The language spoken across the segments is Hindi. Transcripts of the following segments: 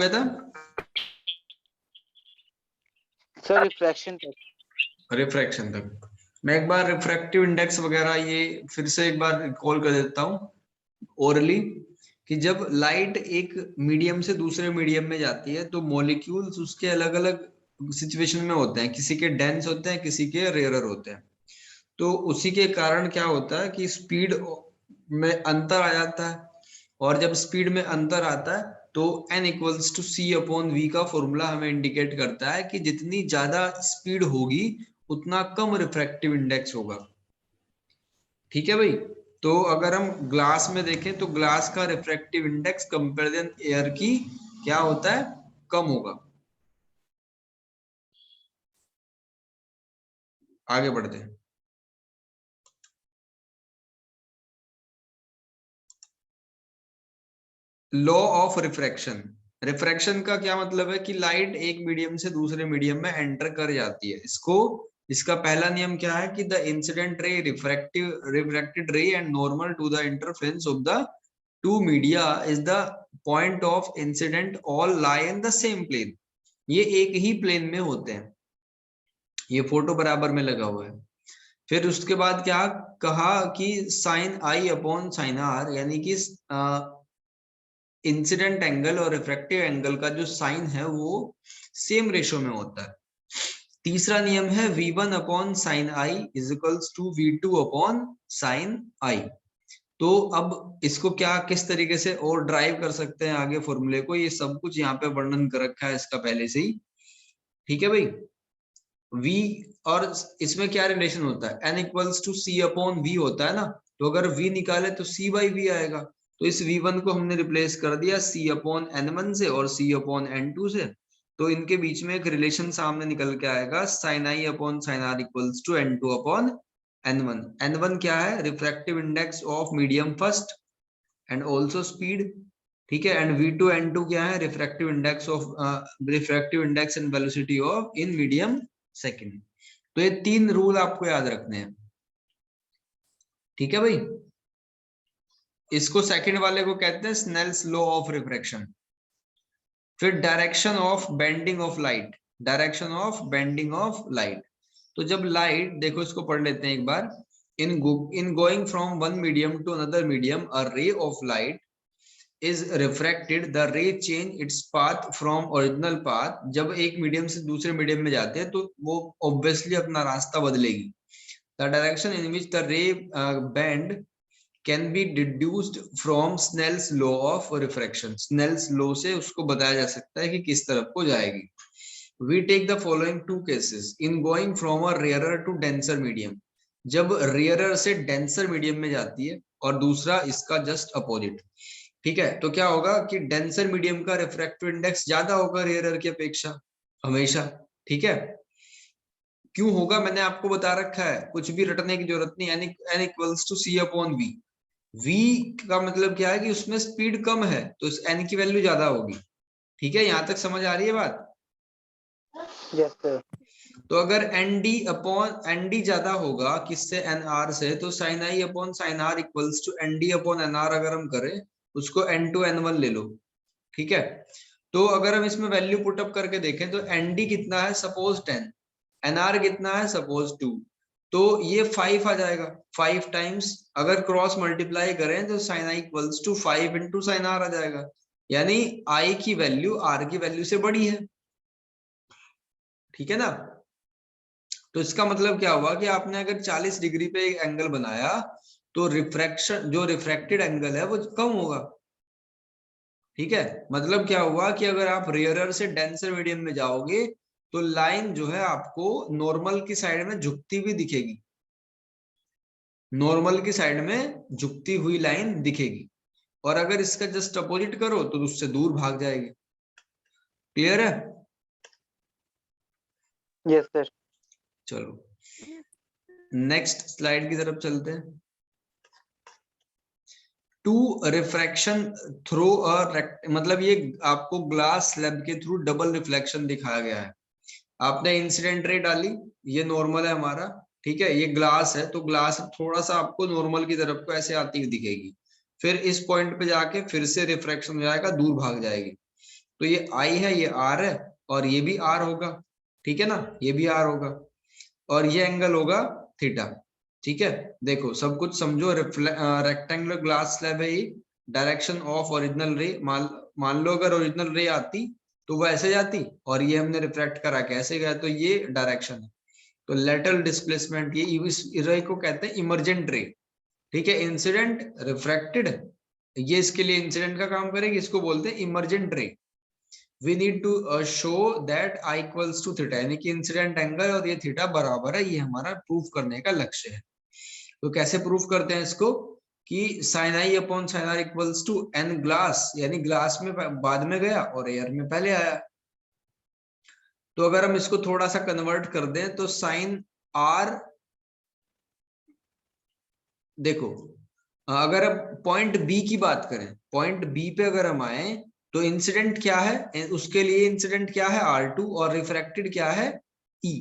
गया था सर रिफ्रैक्शन तक। रिफ्रैक्शन तक। मैं एक बार रिफ्रैक्टिव इंडेक्स वगैरह ये फिर से एक बार कॉल कर देता हूँ ओरली, कि जब लाइट एक मीडियम से दूसरे मीडियम में जाती है तो मॉलिक्यूल्स उसके अलग अलग सिचुएशन में होते हैं, किसी के डेंस होते हैं, किसी के रेयरर होते हैं। तो उसी के कारण क्या होता है कि स्पीड में अंतर आ जाता है, और जब स्पीड में अंतर आता है तो n equals to C upon V का फॉर्मूला हमें इंडिकेट करता है कि जितनी ज्यादा स्पीड होगी उतना कम रिफ्रैक्टिव इंडेक्स होगा। ठीक है भाई। तो अगर हम ग्लास में देखें तो ग्लास का रिफ्रैक्टिव इंडेक्स कंपेरिजन एयर की क्या होता है, कम होगा। आगे बढ़ते हैं। Law of refraction. रिफ्रैक्शन का क्या मतलब है कि लाइट एक मीडियम से दूसरे मीडियम में एंटर कर जाती है। इसका पहला नियम क्या है कि the incident ray refracted ray and normal to the interference of the two media is the point of incident all lie in the same plane. ये एक ही प्लेन में होते हैं। ये फोटो बराबर में लगा हुआ है। फिर उसके बाद क्या कहा कि sine I upon sine R, यानी कि इंसिडेंट एंगल और रिफ्रैक्टिव एंगल का जो साइन है वो सेम रेशो में होता है। तीसरा नियम है v1 upon sine i is equals to v2 upon sine i. तो अब इसको क्या किस तरीके से और ड्राइव कर सकते हैं आगे फॉर्मूले को, ये सब कुछ यहाँ पे वर्णन कर रखा है इसका पहले से ही। ठीक है भाई। v और इसमें क्या रिलेशन होता है, n equals to C upon v होता है ना। तो अगर v निकाले तो c बाई v आएगा। तो इस v1 को हमने रिप्लेस कर दिया c अपॉन n1 से और c अपॉन n2 से। तो इनके बीच में एक रिलेशन सामने निकल के आएगा, sine I upon sine R equals to n2 upon n1। n1 क्या है, refractive index of medium first and also speed. ठीक है। एंड v2 n2 क्या है, refractive index and velocity of in medium second. तो ये तीन रूल आपको याद रखने हैं। ठीक है भाई। इसको सेकंड वाले को कहते हैं स्नेल्स लॉ ऑफ रिफ्रैक्शन। फिर direction of bending of light. Direction of bending of light. तो जब लाइट, देखो इसको पढ़ लेते हैं एक बार। In going from one medium to another medium a ray of light is refracted, the ray change its path from original path। जब एक मीडियम से दूसरे मीडियम में जाते हैं तो वो ऑब्वियसली अपना रास्ता बदलेगी। The direction in which the ray bend can be deduced from Snell's law of refraction। Snell's law से उसको बताया जा सकता है कि किस तरफ को जाएगी। We take the following two cases in going from a rarer to denser medium। जब रेयरर से डेंसर मीडियम में जाती है और दूसरा इसका जस्ट अपोजिट। ठीक है। तो क्या होगा कि डेंसर मीडियम का रिफ्रैक्टिव इंडेक्स ज्यादा होगा रेयरर की अपेक्षा हमेशा। ठीक है। क्यों होगा मैंने आपको बता रखा है, कुछ भी रटने की जरूरत नहीं। n equals to C upon V. v का मतलब क्या है कि उसमें स्पीड कम है तो इस n की वैल्यू ज्यादा होगी। ठीक है। यहां तक समझ आ रही है बात। Yes sir. तो अगर nd ज्यादा होगा किससे, nr से, तो sin i upon sin r equals to nd upon nr अगर हम करें उसको n2 n1 ले लो। ठीक है। तो अगर हम इसमें वैल्यू पुटअप करके देखें तो nd कितना है, सपोज 10, nr कितना है, सपोज 2। तो ये 5 आ जाएगा। 5 टाइम्स अगर क्रॉस मल्टीप्लाई करें तो sin i equals to 5 into sin r आ जाएगा। यानी i की वैल्यू r की वैल्यू से बड़ी है। ठीक है ना। तो इसका मतलब क्या हुआ कि आपने अगर 40 डिग्री पे एक एंगल बनाया तो रिफ्रैक्शन, जो रिफ्रैक्टेड एंगल है वो कम होगा। ठीक है। मतलब क्या हुआ कि अगर आप रेयरर से डेंसर मीडियम में जाओगे तो लाइन जो है आपको नॉर्मल की साइड में झुकती हुई दिखेगी। नॉर्मल की साइड में झुकती हुई लाइन दिखेगी। और अगर इसका जस्ट अपोजिट करो तो उससे दूर भाग जाएगी। क्लियर है। Yes sir. चलो नेक्स्ट स्लाइड की तरफ चलते हैं। टू रिफ्रैक्शन थ्रू मतलब ये आपको ग्लास स्लैब के थ्रू डबल रिफ्लेक्शन दिखाया गया है। आपने इंसिडेंट रे डाली, ये नॉर्मल है हमारा। ठीक है। ये ग्लास है तो ग्लास थोड़ा सा आपको नॉर्मल की तरफ को ऐसे आती हुई दिखेगी। फिर इस पॉइंट पे जाके फिर से रिफ्रैक्शन हो जाएगा, दूर भाग जाएगी। तो ये आई है, ये आर है, और ये भी आर होगा, ठीक है ना, ये भी आर होगा, और ये एंगल होगा थीटा। ठीक है, देखो सब कुछ समझो। रेक्टेंगुलर ग्लास स्लैब है ये, डायरेक्शन ऑफ ओरिजिनल रे, मान लो अगर ओरिजिनल रे आती तो वो ऐसे जाती, और ये हमने रिफ्लेक्ट करा कैसे गया, तो ये डायरेक्शन है। तो लेटरल डिस्प्लेसमेंट, ये इस रे को कहते हैं इमर्जेंट रे। ठीक है, इंसिडेंट, रिफ्रैक्टेड, ये इसके लिए इंसिडेंट का काम करेगी, इसको बोलते हैं emergent ray. We need to show that I equals to theta, यानी कि इंसिडेंट एंगल और ये थीटा बराबर है, ये हमारा प्रूफ करने का लक्ष्य है। तो कैसे प्रूफ करते हैं इसको, कि sine I upon sine R equals to N glass, यानी ग्लास में बाद में गया और एयर में पहले आया। तो अगर हम इसको थोड़ा सा कन्वर्ट कर दें तो साइन आर, देखो अगर अब पॉइंट बी की बात करें, पॉइंट बी पे अगर हम आए तो इंसिडेंट क्या है, उसके लिए इंसिडेंट क्या है R2, और रिफ्रैक्टेड क्या है E।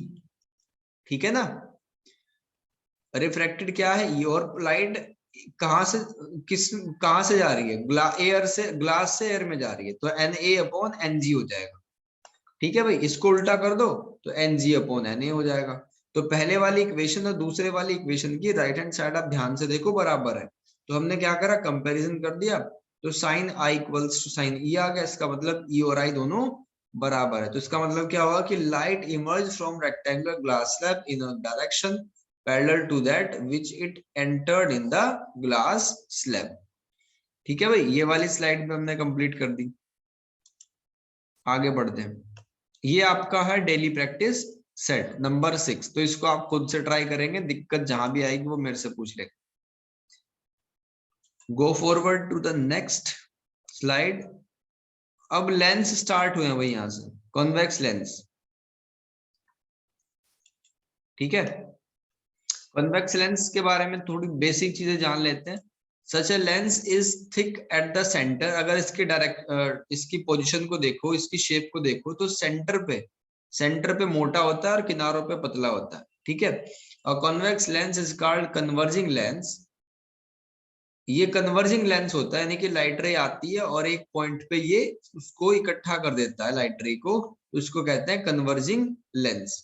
ठीक है ना, रिफ्रैक्टेड क्या है E, और लाइट कहां से कहां से जा रही है, एयर से, ग्लास से एयर में जा रही है, तो Na अपॉन Ng हो जाएगा। ठीक है भाई, इसको उल्टा कर दो तो Ng अपॉन Na हो जाएगा। तो पहले वाली इक्वेशन और दूसरे वाली इक्वेशन की राइट हैंड साइड आप ध्यान से देखो बराबर है, तो हमने क्या करा, कंपैरिजन कर दिया, तो sine i equals to sine e आ गया। इसका मतलब ई और आई दोनों बराबर है। तो इसका मतलब क्या होगा कि light emerge from rectangular glass slab in a direction parallel to that which it entered in the glass slab. ठीक है भाई, ये वाली स्लाइड में हमने कंप्लीट कर दी। आगे बढ़ते हैं, ये आपका है डेली प्रैक्टिस सेट नंबर 6। तो इसको आप खुद से ट्राई करेंगे, दिक्कत जहां भी आएगी वो मेरे से पूछ लेंगे। Go forward to the next slide. अब लेंस स्टार्ट हुए हैं भाई, यहां से कॉन्वेक्स लेंस। ठीक है, कॉन्वेक्स लेंस के बारे में थोड़ी बेसिक चीजें जान लेते हैं। Such a lens is thick at the centre, अगर इसके इसकी पोजीशन को देखो, इसकी शेप को देखो, तो सेंटर पे मोटा होता है और किनारों पे पतला होता है। ठीक है, और convex lens is called converging lens. ये कन्वर्जिंग लेंस होता है, यानी कि लाइट रे आती है और एक पॉइंट पे ये उसको इकट्ठा कर देता है लाइट रे को, तो उसको कहते हैं कन्वर्जिंग लेंस।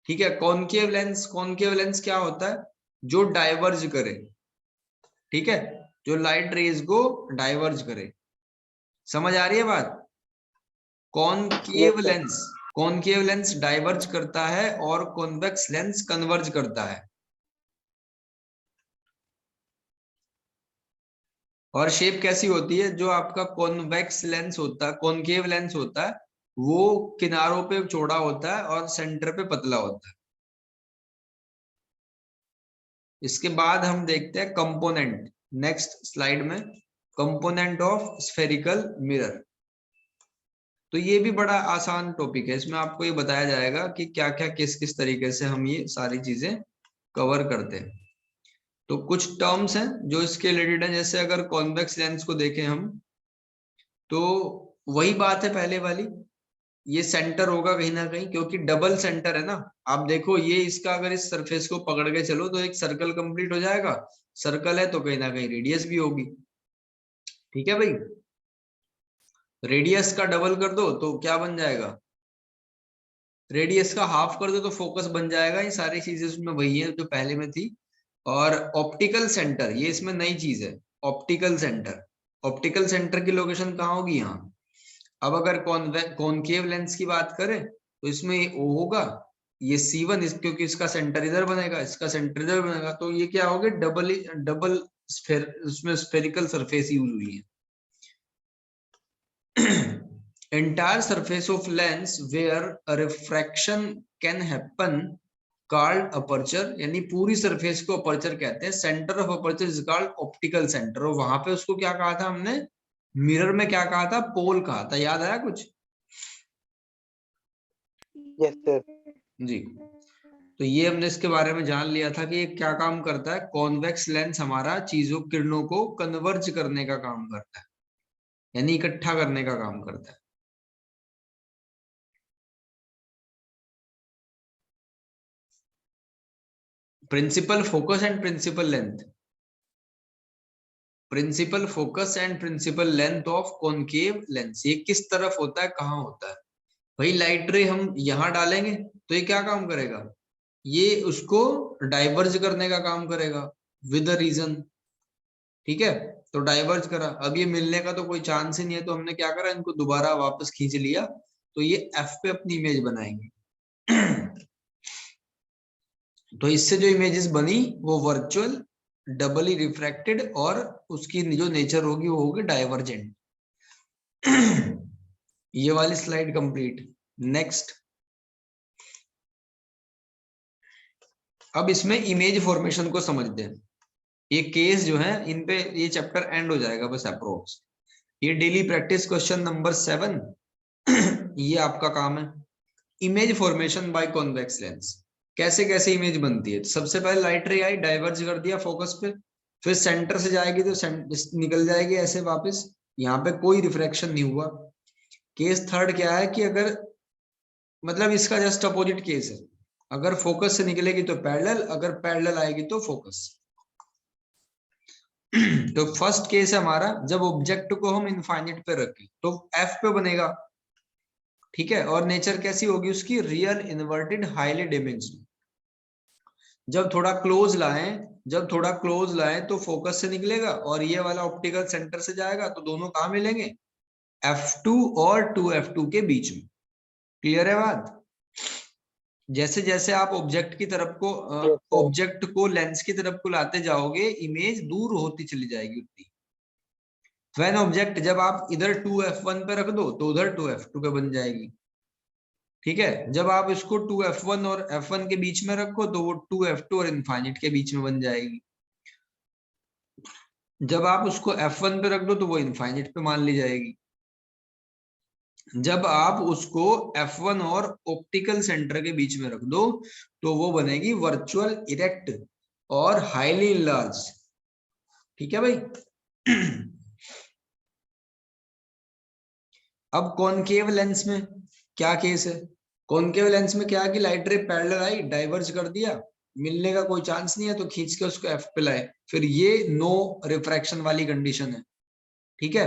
ठीक है, कॉनकेव लेंस क्या होता है, जो डाइवर्ज करे। ठीक है, जो लाइट रेज को डाइवर्ज करे। समझ आ रही है बात, Yes, concave sir. Lens, concave lens diverge करता है और कॉन्वेक्स लेंस कन्वर्ज करता है। और शेप कैसी होती है, जो आपका कॉन्वेक्स लेंस होता है, कॉनकेव लेंस होता है, वो किनारों पे चौड़ा होता है और सेंटर पे पतला होता है। इसके बाद हम देखते हैं कंपोनेंट, नेक्स्ट स्लाइड में, कंपोनेंट ऑफ स्फेरिकल मिरर। तो ये भी बड़ा आसान टॉपिक है, इसमें आपको ये बताया जाएगा कि क्या क्या किस किस तरीके से हम ये सारी चीजें कवर करते हैं। तो कुछ टर्म्स हैं जो इसके रिलेटेड हैं, जैसे अगर कॉन्वेक्स लेंस को देखें हम, तो वही बात है पहले वाली, ये सेंटर होगा कहीं ना कहीं, क्योंकि डबल सेंटर है ना। आप देखो, ये इसका अगर इस सरफेस को पकड़ के चलो तो एक सर्कल कंप्लीट हो जाएगा, सर्कल है तो कहीं ना कहीं रेडियस भी होगी। ठीक है भाई, रेडियस का डबल कर दो तो क्या बन जाएगा, रेडियस का हाफ कर दो तो फोकस बन जाएगा। ये सारी चीजें उसमें वही है जो पहले में थी। और ऑप्टिकल सेंटर, ये इसमें नई चीज है, ऑप्टिकल सेंटर। ऑप्टिकल सेंटर की लोकेशन कहाँ होगी, यहाँ। अब अगर कॉनकेव लेंस की बात करें तो इसमें वो होगा, ये C1 क्योंकि इसका सेंटर इधर बनेगा, इसका सेंटर इधर बनेगा, तो ये क्या हो गया, डबल स्फेर, उसमें स्फेरिकल सरफेस यूज हुई है। entire surface of lens where a refraction can happen called aperture, यानी पूरी सरफेस को अपर्चर कहते हैं। Centre of aperture is called optical centre. और वहां पे उसको क्या कहा था हमने, मिरर में क्या कहा था, पोल कहा था, याद आया कुछ। Yes, sir. जी, तो ये हमने इसके बारे में जान लिया था कि ये क्या काम करता है। कॉन्वेक्स लेंस हमारा चीजों, किरणों को कन्वर्ज करने का काम करता है, यानी इकट्ठा करने का काम करता है। Principal focus and principal length, principal focus and principal length of concave lens. ये किस तरफ होता है, कहाँ होता है? भाई लाइट रे हम यहाँ डालेंगे तो ये क्या काम करेगा, ये उसको डाइवर्ज करने का काम करेगा विद अ रीजन। ठीक है, तो डाइवर्ज करा, अब ये मिलने का तो कोई चांस ही नहीं है, तो हमने क्या करा, इनको दोबारा वापस खींच लिया, तो ये एफ पे अपनी इमेज बनाएंगे। तो इससे जो इमेजेस बनी वो वर्चुअल, डबली रिफ्रैक्टेड, और उसकी जो नेचर होगी वो होगी डाइवर्जेंट। ये वाली स्लाइड कंप्लीट। नेक्स्ट, अब इसमें इमेज फॉर्मेशन को समझते हैं। ये केस जो है इन पे ये चैप्टर एंड हो जाएगा बस अप्रोक्स। ये डेली प्रैक्टिस क्वेश्चन नंबर 7 ये आपका काम है। Image formation by convex lens, कैसे कैसे इमेज बनती है। तो सबसे पहले लाइट रे आई, डाइवर्ज कर दिया फोकस पे, फिर सेंटर से जाएगी तो निकल जाएगी ऐसे वापस, यहाँ पे कोई रिफ्रैक्शन नहीं हुआ। केस थर्ड क्या है कि अगर, मतलब इसका जस्ट अपोजिट केस है, अगर फोकस से निकलेगी तो पैरेलल, अगर पैरेलल आएगी तो फोकस। तो फर्स्ट केस है हमारा, जब ऑब्जेक्ट को हम इनफाइनाइट पे रखें तो एफ पे बनेगा। ठीक है, और नेचर कैसी होगी उसकी, रियल इन्वर्टेड हाईली डिमेंशनल। जब थोड़ा क्लोज लाएं, जब थोड़ा क्लोज लाएं तो फोकस से निकलेगा, और ये वाला ऑप्टिकल सेंटर से जाएगा, तो दोनों कहाँ मिलेंगे, F2 और 2F2 के बीच में। क्लियर है बात? जैसे जैसे आप ऑब्जेक्ट की तरफ को, Yes, sir. ऑब्जेक्ट को लेंस की तरफ को लाते जाओगे, इमेज दूर होती चली जाएगी उतनी। व्हेन ऑब्जेक्ट, जब आप इधर 2F1 पे रख दो तो उधर 2F2 पे बन जाएगी। ठीक है, जब आप इसको 2F1 और F1 के बीच में रखो तो वो 2F2 और इनफाइनाइट के बीच में बन जाएगी। जब आप उसको F1 पे रख दो तो वो इनफाइनाइट पे मान ली जाएगी। जब आप उसको F1 और ऑप्टिकल सेंटर के बीच में रख दो तो वो बनेगी वर्चुअल इरेक्ट और हाईली इनलार्ज। ठीक है भाई। अब कॉनकेव लेंस में क्या केस है, कॉनकेव लेंस में क्या है कि लाइट रे पैरेलल आई, डाइवर्ज कर दिया, मिलने का कोई चांस नहीं है, तो खींच के उसको एफ पे लाए, फिर ये नो रिफ्रैक्शन वाली कंडीशन है। ठीक है,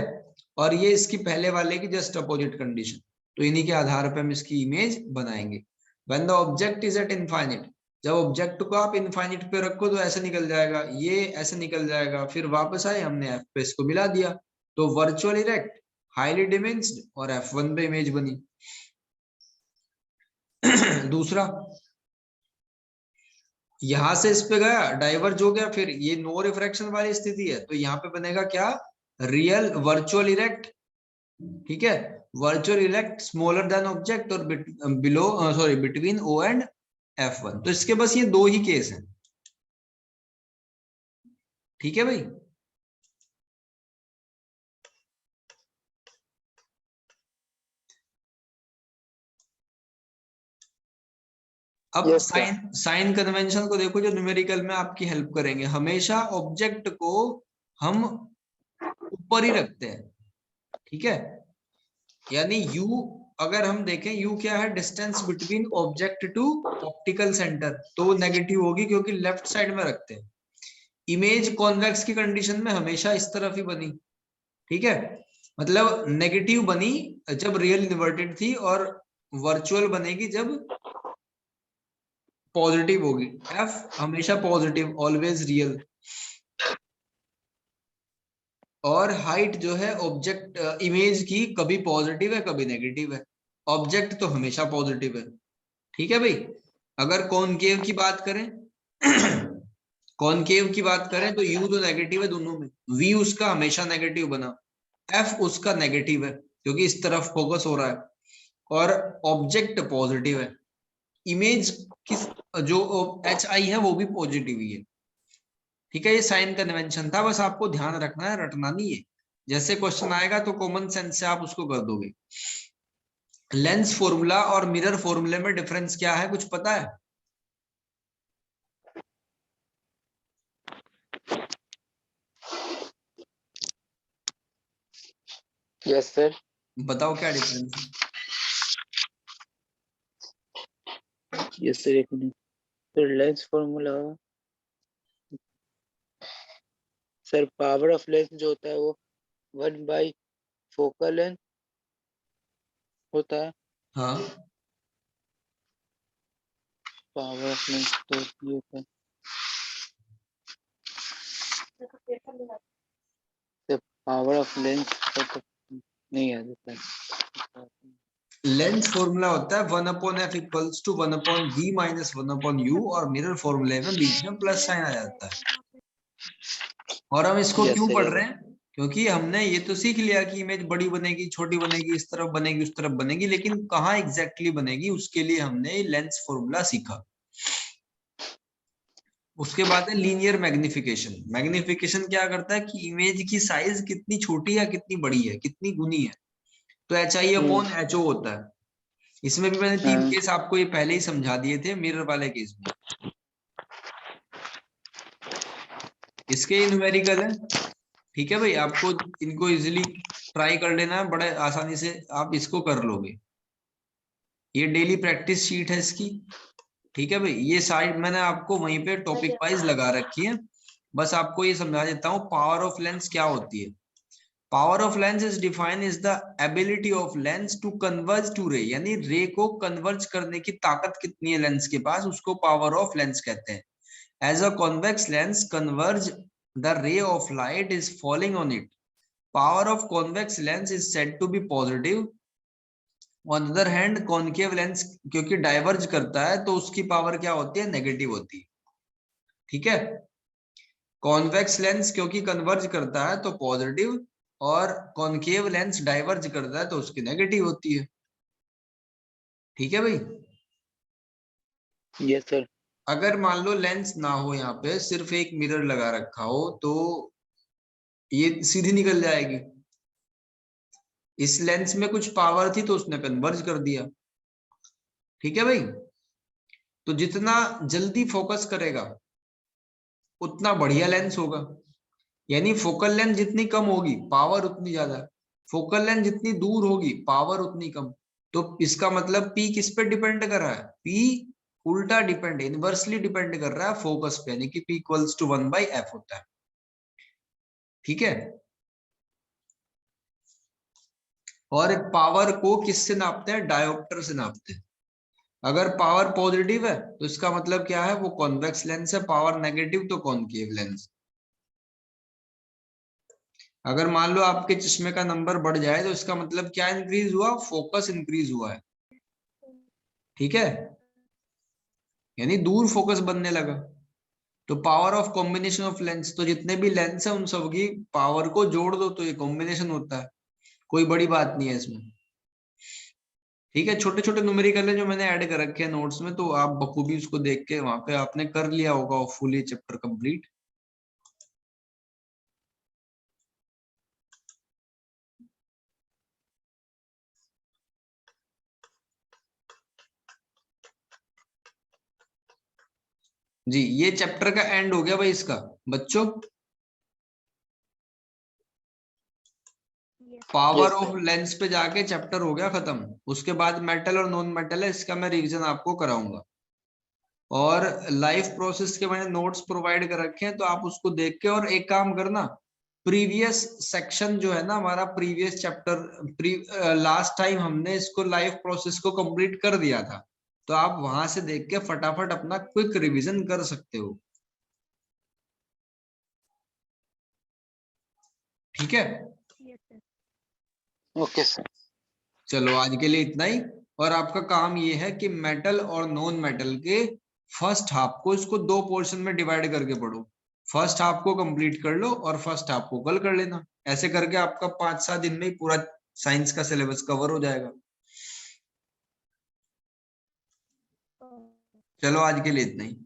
और ये इसकी पहले वाले की जस्ट अपोजिट कंडीशन। तो इन्हीं के आधार पर हम इसकी इमेज बनाएंगे। When the object is eight infinite, जब ऑब्जेक्ट को आप इनफाइनाइट पे रखो तो ऐसे निकल जाएगा, ये ऐसे निकल जाएगा, फिर वापस आए, हमने एफ पे इसको मिला दिया, तो वर्चुअल इरेक्ट, हाईली डिमेंस्ड, और F1 पे इमेज बनी। दूसरा, यहां से इस पे गया, डाइवर्ज हो गया, फिर ये नो रिफ्रैक्शन वाली स्थिति है, तो यहाँ पे बनेगा क्या, रियल वर्चुअल इरेक्ट। ठीक है, virtual erect smaller than object और below, sorry, between O and F1। तो इसके बस ये दो ही केस हैं। ठीक है भाई। अब Yes, sir. Sign sign convention को देखो, जो न्यूमेरिकल में आपकी हेल्प करेंगे। हमेशा ऑब्जेक्ट को हम ऊपर ही रखते हैं। ठीक है, यानी u, अगर हम देखें u क्या है, distance between object to optical centre, तो वो नेगेटिव होगी क्योंकि लेफ्ट साइड में रखते हैं। इमेज कॉन्वेक्स की कंडीशन में हमेशा इस तरफ ही बनी। ठीक है, मतलब नेगेटिव बनी जब रियल इन्वर्टेड थी, और वर्चुअल बनेगी जब पॉजिटिव होगी। f हमेशा पॉजिटिव, ऑलवेज रियल। और हाइट जो है ऑब्जेक्ट इमेज की, कभी पॉजिटिव है कभी नेगेटिव है, ऑब्जेक्ट तो हमेशा पॉजिटिव है। ठीक है भाई। अगर कॉनकेव की बात करें, कॉनकेव की बात करें तो u तो नेगेटिव है दोनों में, v उसका हमेशा नेगेटिव बना, f उसका नेगेटिव है क्योंकि इस तरफ फोकस हो रहा है, और ऑब्जेक्ट पॉजिटिव है। इमेज किस, जो एच आई है वो भी पॉजिटिव ही है। ठीक है, ये साइन कन्वेंशन था, बस आपको ध्यान रखना है, रटना नहीं है। जैसे क्वेश्चन आएगा तो कॉमन सेंस से आप उसको कर दोगे। लेंस फॉर्मूला और मिरर फॉर्मूले में डिफरेंस क्या है, कुछ पता है? Yes, sir. बताओ क्या डिफरेंस है। Yes, sir. एक minute. Sir, lens formula. Sir power of lens जो होता है वो 1/4 फोकल लेंथ होता है। हाँ, पावर ऑफ लेंस तो ये होता है सर, पावर ऑफ लेंस तो नहीं याद होता है। लेंस फॉर्मूला होता है 1/f equals to 1/v minus 1/u, और मिरर फॉर्मूले में बीच में प्लस साइन आ जाता है। और हम इसको यस क्यों सर, पढ़ यस रहे हैं? क्योंकि हमने ये तो सीख लिया कि इमेज बड़ी बनेगी, छोटी बनेगी, इस तरफ बनेगी, उस तरफ बनेगी, लेकिन कहाँ एग्जैक्टली बनेगी उसके लिए हमने लेंस फॉर्मूला सीखा। उसके बाद है लीनियर मैग्निफिकेशन। मैग्निफिकेशन क्या करता है कि इमेज की साइज कितनी छोटी है, कितनी बड़ी है, कितनी गुनी है। तो HI/HO होता है। इसमें भी मैंने 3 हाँ केस आपको ये पहले ही समझा दिए थे मिरर वाले केस में। इसके न्यूमेरिकल है। ठीक है भाई, आपको इनको इजीली ट्राई कर लेना है, बड़े आसानी से आप इसको कर लोगे। ये डेली प्रैक्टिस शीट है इसकी। ठीक है भाई, ये साइड मैंने आपको वहीं पे टॉपिक वाइज लगा रखी है। बस आपको ये समझा देता हूँ पावर ऑफ लेंस क्या होती है। Power of lens is defined is the ability of lens to converge to ray, यानी रे को कन्वर्ज करने की ताकत कितनी है लेंस के पास, उसको पावर ऑफ लेंस कहते हैं। As a convex lens converge the ray of light is falling on it, power of convex lens is said to be positive. On other hand concave lens क्योंकि डाइवर्ज करता है तो उसकी पावर क्या होती है, नेगेटिव होती है। ठीक है, कॉन्वेक्स लेंस क्योंकि कन्वर्ज करता है तो पॉजिटिव, और कॉनकेव लेंस डाइवर्ज करता है तो उसकी नेगेटिव होती है। ठीक है भाई, यस सर। अगर मान लो लेंस ना हो, यहाँ पे सिर्फ एक मिरर लगा रखा हो, तो ये सीधी निकल जाएगी। इस लेंस में कुछ पावर थी तो उसने कन्वर्ज कर दिया। ठीक है भाई, तो जितना जल्दी फोकस करेगा उतना बढ़िया लेंस होगा। यानी फोकल लेंथ जितनी कम होगी पावर उतनी ज्यादा, फोकल लेंथ जितनी दूर होगी पावर उतनी कम। तो इसका मतलब पी किस पे डिपेंड कर रहा है, पी उल्टा डिपेंड, इनवर्सली डिपेंड कर रहा है फोकस पे, यानी कि पी इक्वल्स टू 1/f होता है। ठीक है, और पावर को किससे नापते हैं, डायोप्टर से नापते हैं। अगर पावर पॉजिटिव है तो इसका मतलब क्या है, वो कॉन्वेक्स लेंस है, पावर नेगेटिव तो कॉनकेव लेंस। अगर मान लो आपके चश्मे का नंबर बढ़ जाए तो इसका मतलब क्या इंक्रीज हुआ, फोकस इंक्रीज हुआ है। ठीक है, यानी दूर फोकस बनने लगा। तो power of combination of lens, तो जितने भी लेंस है उन सब की पावर को जोड़ दो तो ये कॉम्बिनेशन होता है। कोई बड़ी बात नहीं है इसमें। ठीक है, छोटे छोटे न्यूमेरिकल है जो मैंने ऐड कर रखे हैं नोट्स में, तो आप बखूबी उसको देख के वहां पे आपने कर लिया होगा फुली चैप्टर कंप्लीट। जी, ये चैप्टर का एंड हो गया भाई इसका बच्चों। Power yes of sir. Lens पे जाके चैप्टर हो गया खत्म। उसके बाद मेटल और नॉन मेटल है, इसका मैं रिवीजन आपको कराऊंगा। और लाइफ प्रोसेस के मैंने नोट्स प्रोवाइड कर रखे हैं, तो आप उसको देख के, और एक काम करना, प्रीवियस सेक्शन जो है ना हमारा, प्रीवियस चैप्टर लास्ट टाइम हमने इसको लाइफ प्रोसेस को कंप्लीट कर दिया था, तो आप वहां से देख के फटाफट अपना क्विक रिवीजन कर सकते हो। ठीक है, ओके सर। चलो आज के लिए इतना ही। और आपका काम ये है कि मेटल और नॉन मेटल के फर्स्ट हाफ को इसको 2 पोर्शन में डिवाइड करके पढ़ो। फर्स्ट हाफ को कंप्लीट कर लो और फर्स्ट हाफ को कल कर लेना। ऐसे करके आपका 5-7 दिन में ही पूरा साइंस का सिलेबस कवर हो जाएगा। चलो आज के लिए इतना ही।